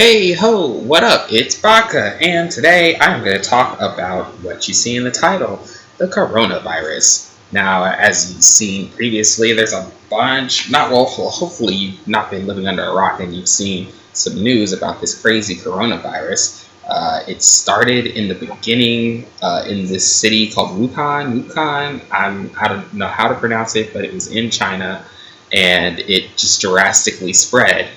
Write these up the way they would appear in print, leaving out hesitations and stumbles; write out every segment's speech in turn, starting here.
Hey ho, what up? It's Baka, and today I'm going to talk about what you see in the title, the coronavirus. Now, as you've seen previously, there's a bunch, not well, hopefully you've not been living under a rock and you've seen some news about this crazy coronavirus. It started in the beginning in this city called Wuhan. I don't know how to pronounce it, but it was in China, and it just drastically spread.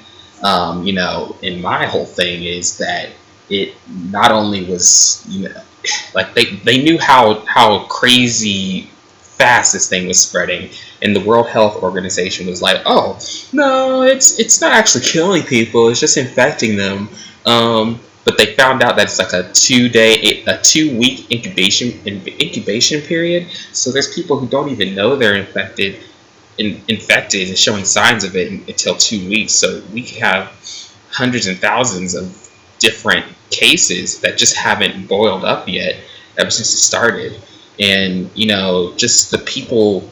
And my whole thing is that it not only was, like they knew how crazy fast this thing was spreading, and the World Health Organization was like, oh no, it's not actually killing people, it's just infecting them. But they found out that it's like a 2 week incubation period. So there's people who don't even know they're infected and showing signs of it until 2 weeks. So we could have hundreds and thousands of different cases that just haven't boiled up yet ever since it started. And, just the people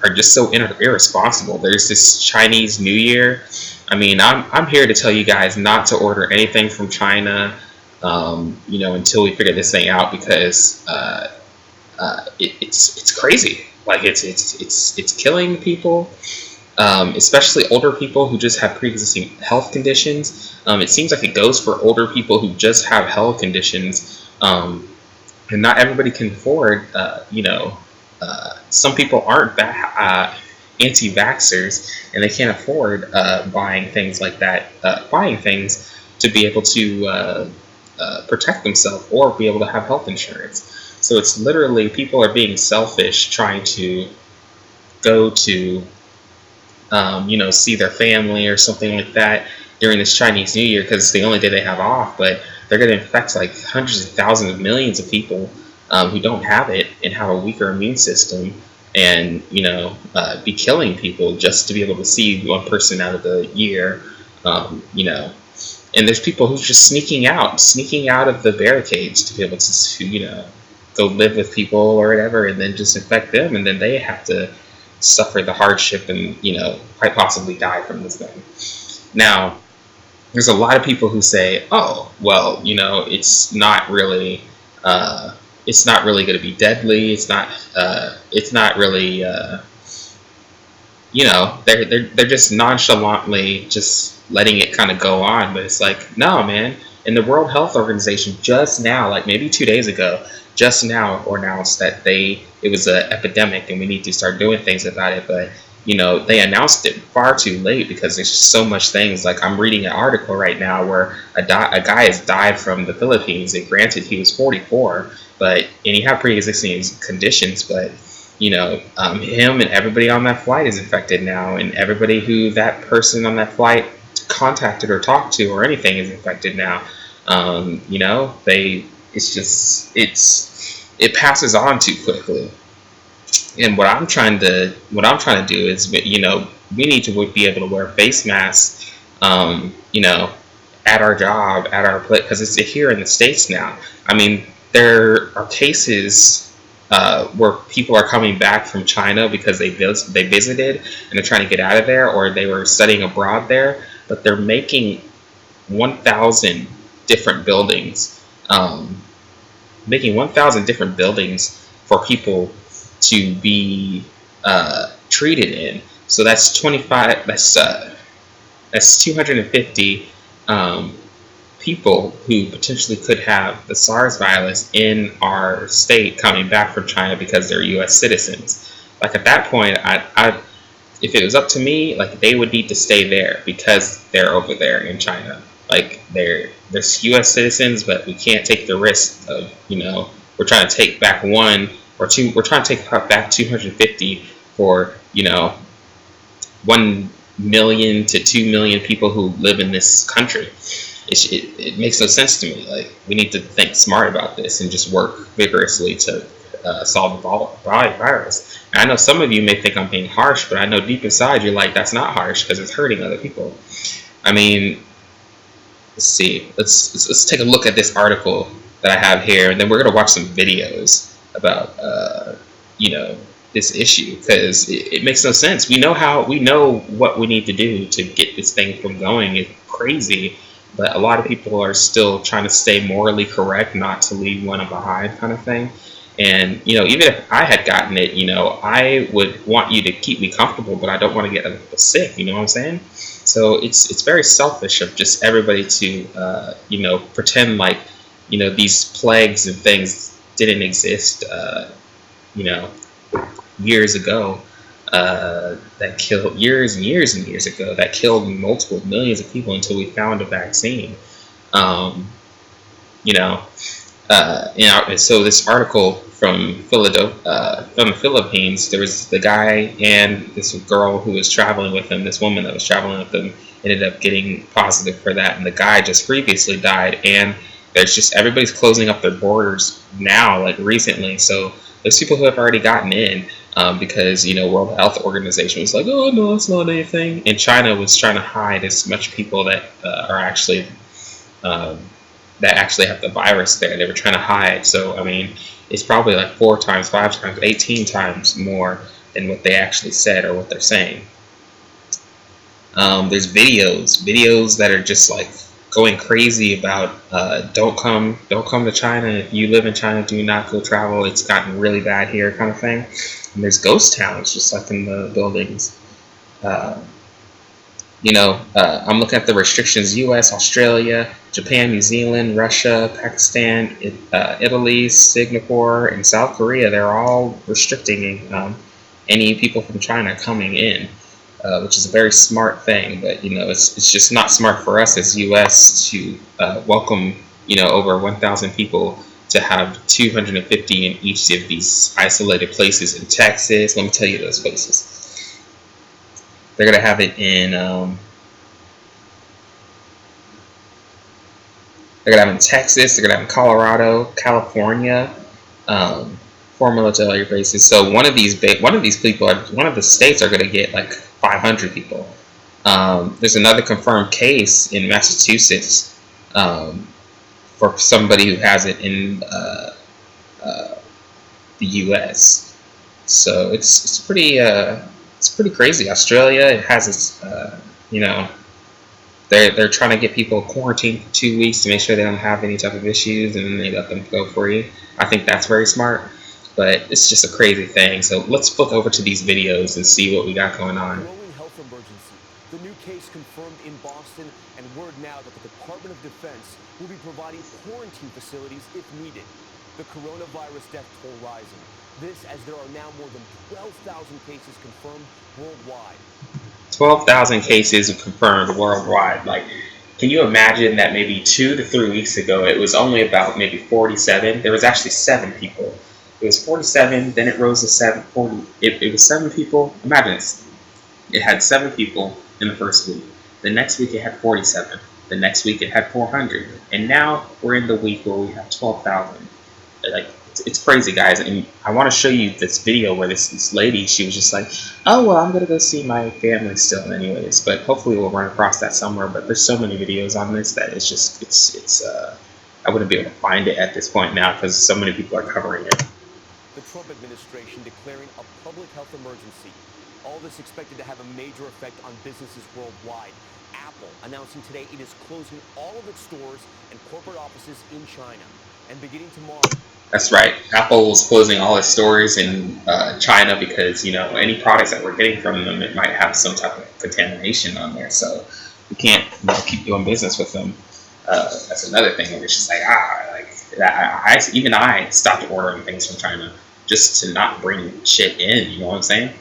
are just so irresponsible. There's this Chinese New Year. I mean, I'm here to tell you guys not to order anything from China, until we figure this thing out because it's crazy. Like it's killing people, especially older people who just have pre-existing health conditions. It seems like it goes for older people who just have health conditions, and not everybody can afford. Some people aren't anti-vaxxers, and they can't afford buying things like that. Buying things to be able to protect themselves or be able to have health insurance. So it's literally people are being selfish, trying to go to, see their family or something like that during this Chinese New Year because it's the only day they have off. But they're going to infect like hundreds of thousands of millions of people who don't have it and have a weaker immune system, and be killing people just to be able to see one person out of the year. And there's people who's just sneaking out of the barricades to be able to go live with people or whatever, and then just infect them, and then they have to suffer the hardship and quite possibly die from this thing. Now, there's a lot of people who say, "Oh, well, it's not really going to be deadly. It's not. It's not really. They're just nonchalantly just letting it kind of go on." But it's like, no, man. And the World Health Organization just now, like maybe 2 days ago, just now announced that it was an epidemic and we need to start doing things about it. But they announced it far too late because there's just so much things. Like I'm reading an article right now where a guy has died from the Philippines, and granted he was 44, and he had pre-existing conditions, but him and everybody on that flight is infected now, and everybody who that person on that flight contacted or talked to or anything is infected now. It passes on too quickly. And what I'm trying to do is, we need to be able to wear face masks, at our job, at our place, because it's here in the States now. I mean, there are cases where people are coming back from China because they visited and they're trying to get out of there, or they were studying abroad there, but they're making 1,000 different buildings, for people to be treated in. So that's 25. That's 250 people who potentially could have the SARS virus in our state coming back from China because they're U.S. citizens. Like at that point, if it was up to me, like they would need to stay there because they're over there in China. Like they're U.S. citizens, but we can't take the risk of we're trying to take back one or two. We're trying to take back 250 for 1 million to 2 million people who live in this country. It makes no sense to me. Like we need to think smart about this and just work vigorously to solve the virus. And I know some of you may think I'm being harsh, but I know deep inside you're like, that's not harsh because it's hurting other people. I mean, let's see. Let's take a look at this article that I have here, and then we're gonna watch some videos about this issue because it makes no sense. We know what we need to do to get this thing from going. It's crazy but a lot of people are still trying to stay morally correct, not to leave one behind, kind of thing. And even if I had gotten it, I would want you to keep me comfortable, but I don't want to get sick. You know what I'm saying? So it's very selfish of just everybody to pretend like these plagues and things didn't exist. You know, years ago, that killed years and years and years ago, that killed multiple millions of people until we found a vaccine. Um, you know, and so this article from from the Philippines, there was the guy and this girl who was traveling with him. This woman that was traveling with him ended up getting positive for that, and the guy just previously died. And there's just everybody's closing up their borders now, like recently. So there's people who have already gotten in. Because World Health Organization was like, oh no, it's not anything, and China was trying to hide as much people that are actually that actually have the virus there. They were trying to hide. So I mean, it's probably like 4 times, 5 times, 18 times more than what they actually said or what they're saying. There's videos that are just like going crazy about don't come to China. If you live in China, do not go travel. It's gotten really bad here, kind of thing. And there's ghost towns just like in the buildings. I'm looking at the restrictions: U.S., Australia, Japan, New Zealand, Russia, Pakistan, Italy, Singapore, and South Korea. They're all restricting any people from China coming in, which is a very smart thing. But it's just not smart for us as U.S. to welcome over 1,000 people, to have 250 in each of these isolated places in Texas. Let me tell you those places. They're gonna have it in. They're gonna have it in Texas. They're gonna have it in Colorado, California, four military bases. So one of these people, one of the states, are gonna get like 500 people. There's another confirmed case in Massachusetts for somebody who has it in the U.S. So it's pretty crazy. Australia, it has its they're trying to get people quarantined for 2 weeks to make sure they don't have any type of issues, and then they let them go free. I think that's very smart, but it's just a crazy thing. So let's flip over to these videos and see what we got going on. Growing health emergency. The new case confirmed in Boston, and word now that the Department of Defense will be providing quarantine facilities if needed. The coronavirus death toll rising. This as there are now more than 12,000 cases confirmed worldwide. 12,000 cases confirmed worldwide. Like, can you imagine that maybe 2 to 3 weeks ago it was only about maybe 47? There was actually 7 people. It was 47, then it rose to 40. It was 7 people. Imagine this. It had 7 people in the first week. The next week it had 47. The next week it had 400. And now we're in the week where we have 12,000. Like, it's crazy, guys. And I want to show you this video where this lady, she was just like, oh, well, I'm going to go see my family still anyways. But hopefully we'll run across that somewhere. But there's so many videos on this that it's I wouldn't be able to find it at this point now because so many people are covering it. The Trump administration declaring a public health emergency. All this expected to have a major effect on businesses worldwide. Apple announcing today it is closing all of its stores and corporate offices in China. And beginning tomorrow. That's right. Apple is closing all its stores in China because, any products that we're getting from them, it might have some type of contamination on there. So we can't keep doing business with them. That's another thing. It's just like, even I stopped ordering things from China just to not bring shit in. You know what I'm saying?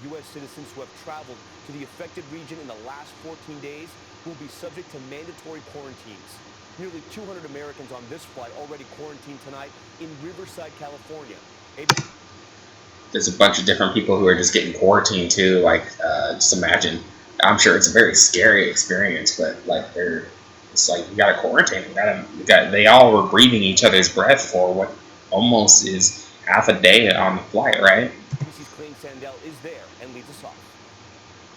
U.S. citizens who have traveled to the affected region in the last 14 days will be subject to mandatory quarantines. Nearly 200 Americans on this flight already quarantined tonight in Riverside, California. There's a bunch of different people who are just getting quarantined too. Like, just imagine. I'm sure it's a very scary experience, but like it's like you gotta quarantine. They all were breathing each other's breath for what almost is half a day on the flight, right? ABC's Clayton Sandell is there and leads us off.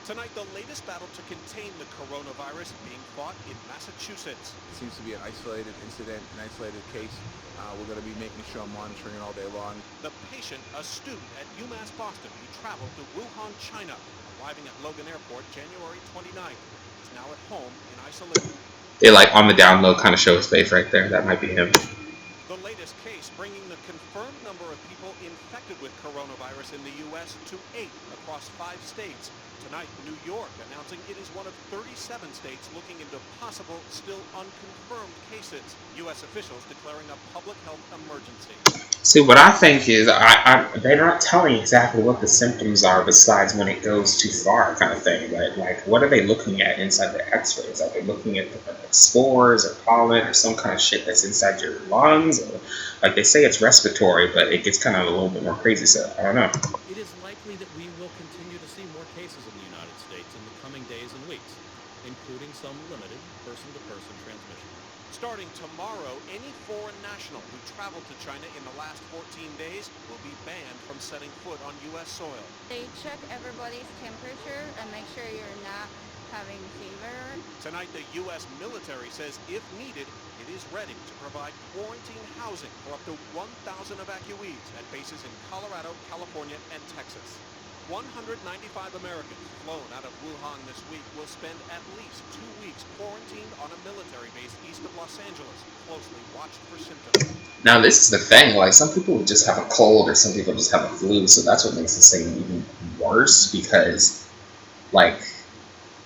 Tonight, the latest battle to contain the coronavirus being fought in Massachusetts. It seems to be an isolated incident, an isolated case. We're going to be making sure I'm monitoring it all day long. The patient, a student at UMass Boston who traveled to Wuhan, China, arriving at Logan Airport January 29th. is now at home in isolation. They like on the down low kind of show his face right there. That might be him. The latest case bringing the confirmed number of people infected with coronavirus in the U.S. to 8 across 5 states. Tonight, New York announcing it is one of 37 states looking into possible, still unconfirmed cases. U.S. officials declaring a public health emergency. See, what I think is they're not telling exactly what the symptoms are besides when it goes too far kind of thing. But, like, what are they looking at inside the x-rays? Are they looking at like, spores or pollen or some kind of shit that's inside your lungs? Or, like, they say it's respiratory, but it gets kind of a little bit more crazy, so I don't know. It is likely that we will continue to see more cases in the United States in the coming days and weeks, including some limited person-to-person transmission. Starting tomorrow, any foreign national who traveled to China in the last 14 days will be banned from setting foot on U.S. soil. They check everybody's temperature and make sure you're not having fever. Tonight, the U.S. military says if needed, it is ready to provide quarantine housing for up to 1,000 evacuees at bases in Colorado, California, and Texas. 195 Americans flown out of Wuhan this week will spend at least 2 weeks quarantined on a military base east of Los Angeles, closely watched for symptoms. Now, this is the thing. Like, some people just have a cold or some people just have a flu, so that's what makes this thing even worse because, like,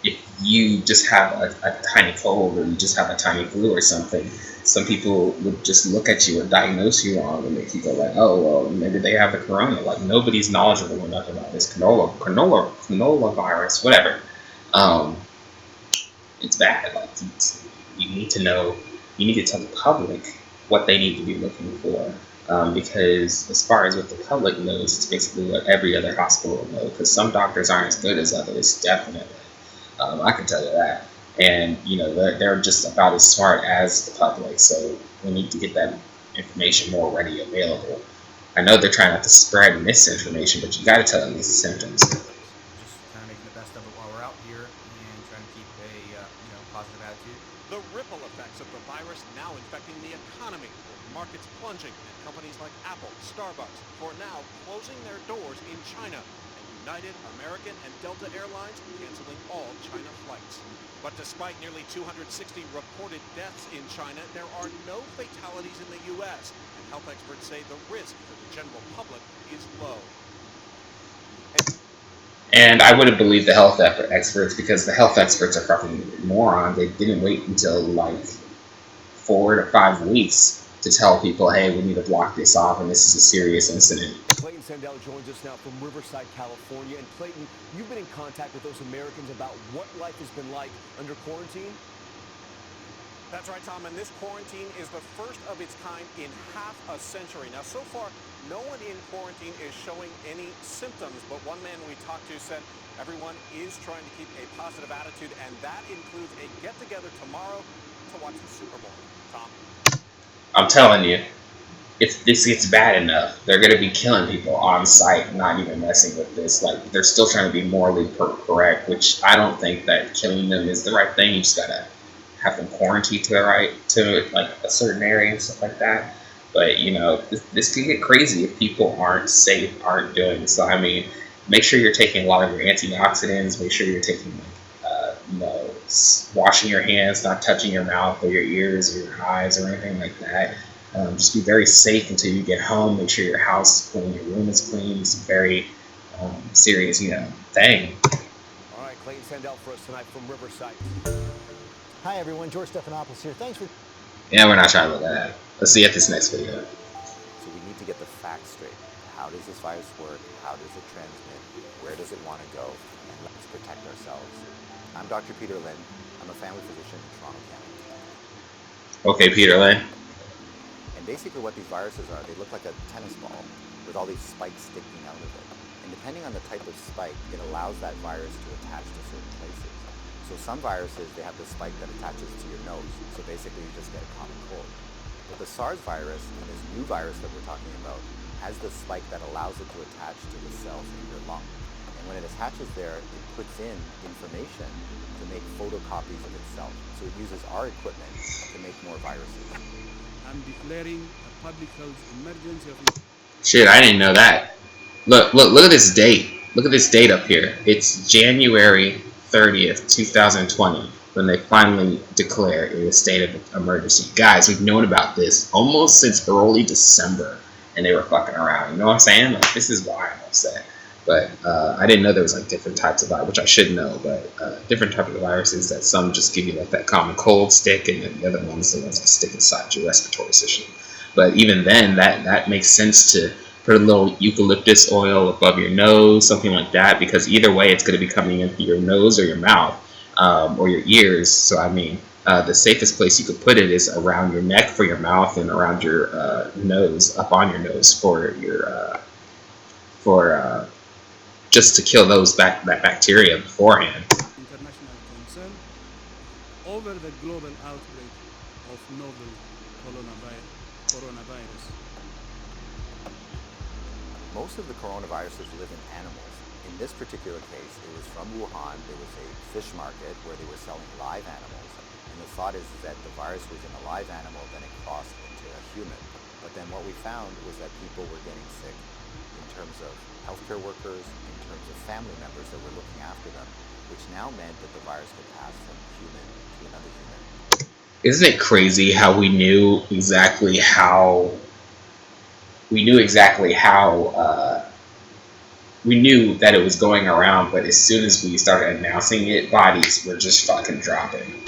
if you just have a tiny cold or you just have a tiny flu or something, some people would just look at you and diagnose you wrong and make you go like, oh, well, maybe they have the corona. Like, nobody's knowledgeable enough about this canola virus, whatever. It's bad. Like, you need to know, you need to tell the public what they need to be looking for. Because as far as what the public knows, it's basically what every other hospital will know. Because some doctors aren't as good as others, definitely. I can tell you that. And, you know, they're just about as smart as the public, so we need to get that information more readily available. I know they're trying not to spread misinformation, but you got to tell them these symptoms. Just kind of making the best of it while we're out here and trying to keep a positive attitude. The ripple effects of the virus now infecting the economy, with markets plunging and companies like Apple, Starbucks, for now closing their doors in China, and United, American, and Delta Airlines canceling all China flights. But despite nearly 260 reported deaths in China, there are no fatalities in the U.S., and health experts say the risk for the general public is low. And I wouldn't believe the health experts because the health experts are fucking morons. They didn't wait until like 4 to 5 weeks to tell people, hey, we need to block this off and this is a serious incident. Clayton Sandell joins us now from Riverside, California. And Clayton, you've been in contact with those Americans about what life has been like under quarantine? That's right, Tom, and this quarantine is the first of its kind in half a century. Now, so far, no one in quarantine is showing any symptoms, but one man we talked to said everyone is trying to keep a positive attitude, and that includes a get-together tomorrow to watch the Super Bowl. Tom? I'm telling you, if this gets bad enough, they're going to be killing people on site, not even messing with this. Like, they're still trying to be morally correct, which I don't think that killing them is the right thing. You just got to have them quarantined to like a certain area and stuff like that. But, you know, this can get crazy if people aren't safe, aren't doing. So, I mean, make sure you're taking a lot of your antioxidants. Make sure you're taking, washing your hands, not touching your mouth or your ears or your eyes or anything like that. Just be very safe until you get home. Make sure your house is clean, your room is clean. It's a very serious, thing. All right, Clayton Sandell for us tonight from Riverside. Hi everyone, George Stephanopoulos here. Thanks for... Yeah, we're not trying to look at that. Let's see at this next video. So we need to get the facts straight. How does this virus work? How does it transmit? Where does it want to go? And let's protect ourselves. I'm Dr. Peter Lin. I'm a family physician in Toronto, Canada. Okay, Peter Lin. And basically what these viruses are, they look like a tennis ball with all these spikes sticking out of it. And depending on the type of spike, it allows that virus to attach to certain places. So some viruses, they have the spike that attaches to your nose. So basically you just get a common cold. But the SARS virus, and this new virus that we're talking about, has the spike that allows it to attach to the cells in your lung. And when it attaches there, it puts in information to make photocopies of itself. So it uses our equipment to make more viruses. I'm declaring a public health emergency of... Shit, I didn't know that. Look at this date. Look at this date up here. It's January 30th, 2020, when they finally declared a state of emergency. Guys, we've known about this almost since early December, and they were fucking around. You know what I'm saying? Like, this is why I'm upset. But I didn't know there was like different types of virus, which I should know. But different types of viruses that some just give you like that common cold stick, and then the other ones, the ones that stick inside your respiratory system. But even then, that makes sense to put a little eucalyptus oil above your nose, something like that, because either way, it's going to be coming into your nose or your mouth or your ears. So I mean, the safest place you could put it is around your neck for your mouth and around your nose, up on your nose for your just to kill that bacteria beforehand. International concern over the global outbreak of novel coronavirus. Most of the coronaviruses live in animals. In this particular case, it was from Wuhan. There was a fish market where they were selling live animals. And the thought is that the virus was in a live animal, then it crossed into a human. But then what we found was that people were getting sick in terms of healthcare workers, in terms of family members that were looking after them, which now meant that the virus could pass from human to another human. Isn't it crazy how we knew exactly how we knew that it was going around, but as soon as we started announcing it, bodies were just fucking dropping.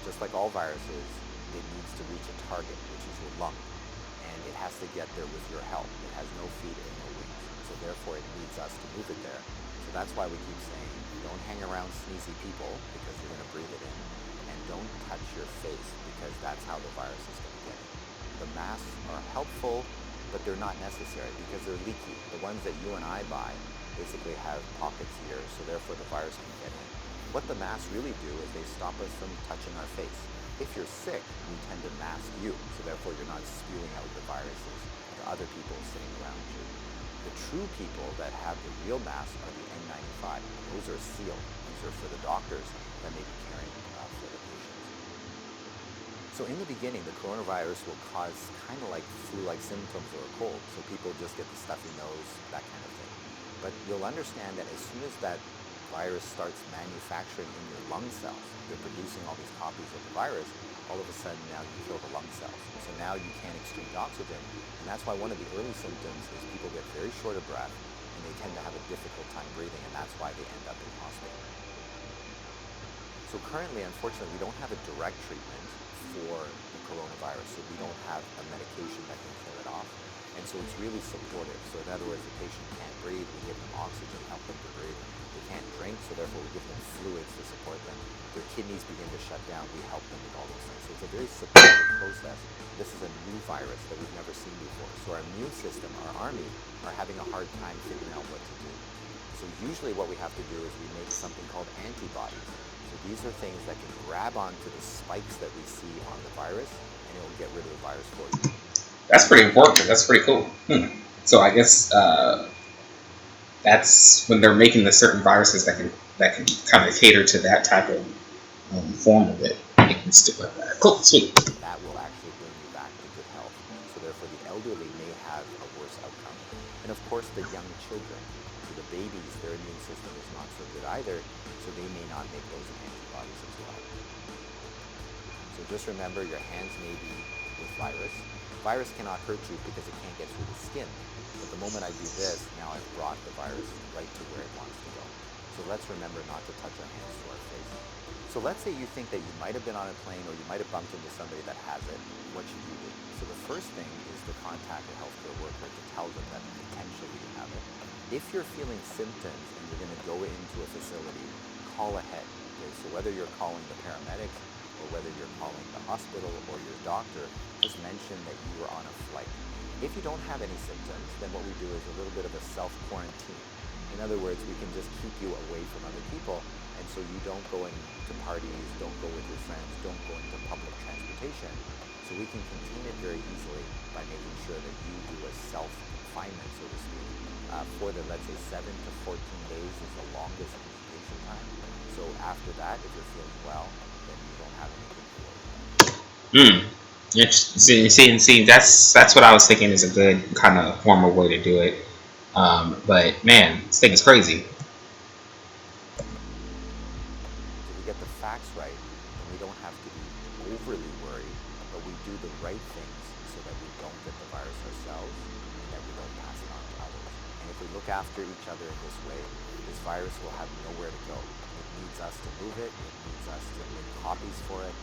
Just like all viruses, it needs to reach a target, which is your lung, and it has to get there with your help. It has no feet and no wings, so therefore it needs us to move it there. So that's why we keep saying, don't hang around sneezy people because you're going to breathe it in, and don't touch your face because that's how the virus is going to get it. The masks are helpful, but they're not necessary because they're leaky. The ones that you and I buy basically have pockets here, so therefore the virus can get in. What the masks really do is they stop us from touching our face. If you're sick, we tend to mask you, so therefore you're not spewing out the viruses to other people sitting around you. The true people that have the real masks are the N95. Those are sealed. These are for the doctors that may be caring for the patients. So in the beginning, the coronavirus will cause kind of like flu-like symptoms or a cold. So people just get the stuffy nose, that kind of thing. But you'll understand that as soon as that virus starts manufacturing in your lung cells, they're producing all these copies of the virus, all of a sudden now you kill the lung cells. So now you can't exchange oxygen. And that's why one of the early symptoms is people get very short of breath and they tend to have a difficult time breathing, and that's why they end up in hospital. So currently, unfortunately, we don't have a direct treatment for the coronavirus, so we don't have a medication that can kill it off. And so it's really supportive. So in other words, the patient can't breathe, we give them oxygen, help them to breathe. They can't drink, so therefore we give them fluids to support them. Their kidneys begin to shut down, we help them with all those things. So it's a very supportive process. This is a new virus that we've never seen before. So our immune system, our army, are having a hard time figuring out what to do. So usually what we have to do is we make something called antibodies. So these are things that can grab onto the spikes that we see on the virus, and it will get rid of the virus for you. That's pretty important. That's pretty cool. So I guess that's when they're making the certain viruses that can kind of cater to that type of form of it. They can stick like that. Cool, sweet. That will actually bring you back to good health. So therefore, the elderly may have a worse outcome, and of course, the young children. So the babies, their immune system is not so good either. So they may not make those antibodies as well. So just remember, your hands may be with virus. Virus cannot hurt you because it can't get through the skin. But the moment I do this, now I've brought the virus right to where it wants to go. So let's remember not to touch our hands to our face. So let's say you think that you might have been on a plane or you might have bumped into somebody that has it. What should you do? So the first thing is to contact a healthcare worker to tell them that potentially you have it. If you're feeling symptoms and you're going to go into a facility, call ahead. Okay? So whether you're calling the paramedics or whether you're calling the hospital or your doctor, just mention that you were on a flight. If you don't have any symptoms, then what we do is a little bit of a self-quarantine. In other words, we can just keep you away from other people, and so you don't go into parties, don't go with your friends, don't go into public transportation. So we can contain it very easily by making sure that you do a self-confinement, so to speak, for the, let's say, 7 to 14 days is the longest incubation time. So after that, if you're feeling well, then you don't have anything to worry about. See, that's what I was thinking is a good kind of formal way to do it. But man, this thing is crazy. have to be overly worried, but we do the right things so that we don't get the virus ourselves and that we don't pass it on to others. And if we look after each other in this way, this virus will have nowhere to go. It needs us to move it. It needs us to make copies for it.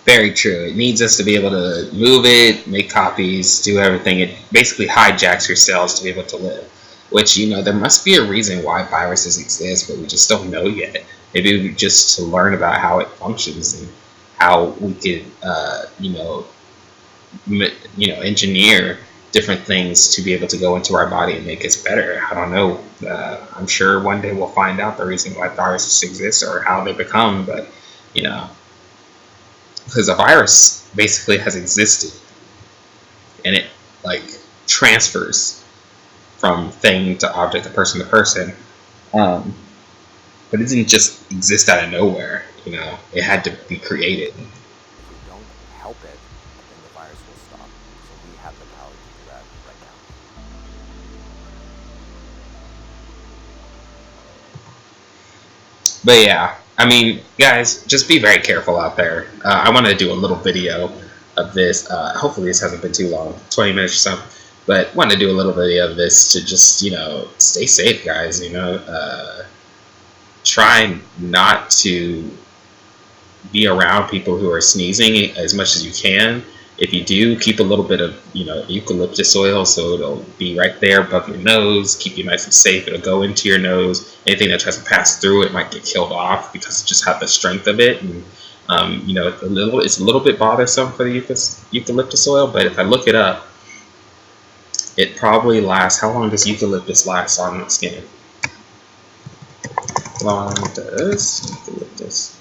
Very true. It needs us to be able to move it, make copies, do everything. It basically hijacks your cells to be able to live. Which, you know, there must be a reason why viruses exist, but we just don't know yet. Maybe just to learn about how it functions and how we could, engineer different things to be able to go into our body and make us better. I don't know. I'm sure one day we'll find out the reason why viruses exist or how they become, but, you know, because a virus basically has existed and it like transfers from thing to object to person, but it didn't just exist out of nowhere. You know, it had to be created. If we don't help it, then the virus will stop. So we have the power to do that right now. But yeah, I mean, guys, just be very careful out there. I want to do a little video of this. Hopefully this hasn't been too long, 20 minutes or so. But want to do a little video of this to just, you know, stay safe, guys. You know, try not to be around people who are sneezing as much as you can. If you do, keep a little bit of, you know, eucalyptus oil so it'll be right there above your nose, keep you nice and safe. It'll go into your nose. Anything that tries to pass through it might get killed off because it just has the strength of it. And, you know, it's a little bit bothersome for the eucalyptus oil, but if I look it up, it probably lasts. How long does eucalyptus last on the skin? How long does eucalyptus?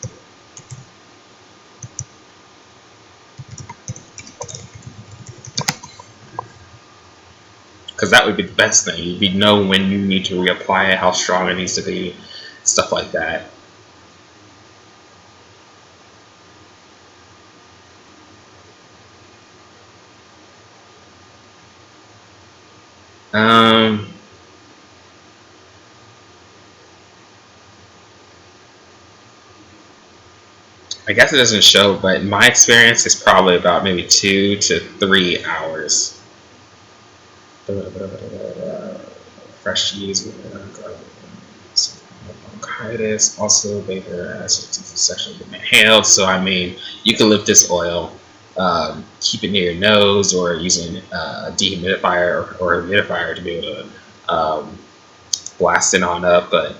Because that would be the best thing. You'd know when you need to reapply it, how strong it needs to be, stuff like that. I guess it doesn't show, but my experience is probably about maybe 2 to 3 hours. Fresh cheese, bronchitis, also vapor acid sexually inhaled. So I mean, eucalyptus oil, keep it near your nose or using a dehumidifier or a humidifier to be able to blast it on up. But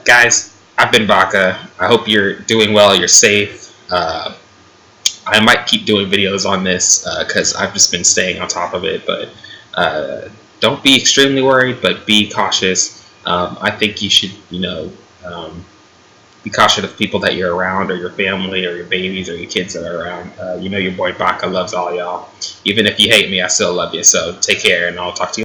guys, I've been Baka. I hope you're doing well. You're safe. I might keep doing videos on this because I've just been staying on top of it. But don't be extremely worried, but be cautious. I think you should, you know, be cautious of people that you're around, or your family, or your babies, or your kids that are around. You know, your boy Baka loves all y'all. Even if you hate me, I still love you. So take care, and I'll talk to you.